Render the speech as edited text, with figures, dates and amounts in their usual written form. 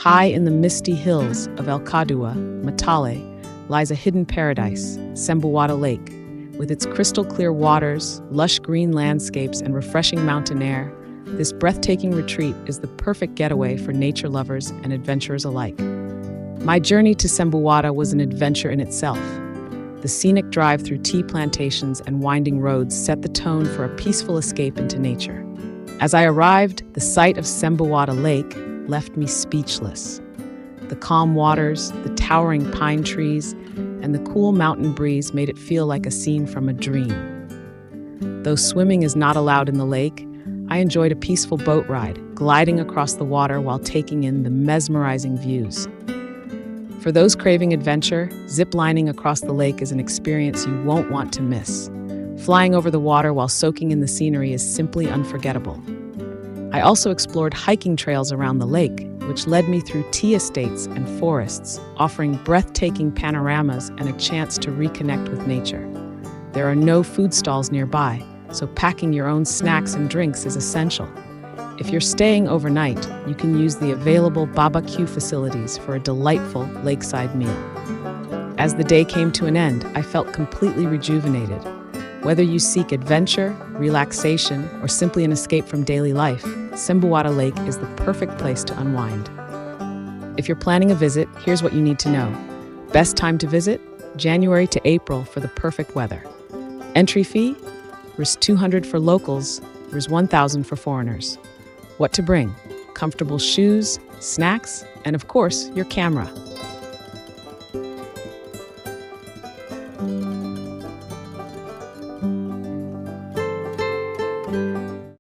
High in the misty hills of Elkaduwa, Matale, lies a hidden paradise, Sembuwatta Lake. With its crystal-clear waters, lush green landscapes, and refreshing mountain air, this breathtaking retreat is the perfect getaway for nature lovers and adventurers alike. My journey to Sembuwatta was an adventure in itself. The scenic drive through tea plantations and winding roads set the tone for a peaceful escape into nature. As I arrived, the sight of Sembuwatta Lake left me speechless. The calm waters, the towering pine trees, and the cool mountain breeze made it feel like a scene from a dream. Though swimming is not allowed in the lake, I enjoyed a peaceful boat ride, gliding across the water while taking in the mesmerizing views. For those craving adventure, zip-lining across the lake is an experience you won't want to miss. Flying over the water while soaking in the scenery is simply unforgettable. I also explored hiking trails around the lake, which led me through tea estates and forests, offering breathtaking panoramas and a chance to reconnect with nature. There are no food stalls nearby, so packing your own snacks and drinks is essential. If you're staying overnight, you can use the available barbecue facilities for a delightful lakeside meal. As the day came to an end, I felt completely rejuvenated. Whether you seek adventure, relaxation, or simply an escape from daily life, Sembuwatta Lake is the perfect place to unwind. If you're planning a visit, here's what you need to know. Best time to visit? January to April for the perfect weather. Entry fee? Rs. 200 for locals, Rs. 1,000 for foreigners. What to bring? Comfortable shoes, snacks, and of course, your camera.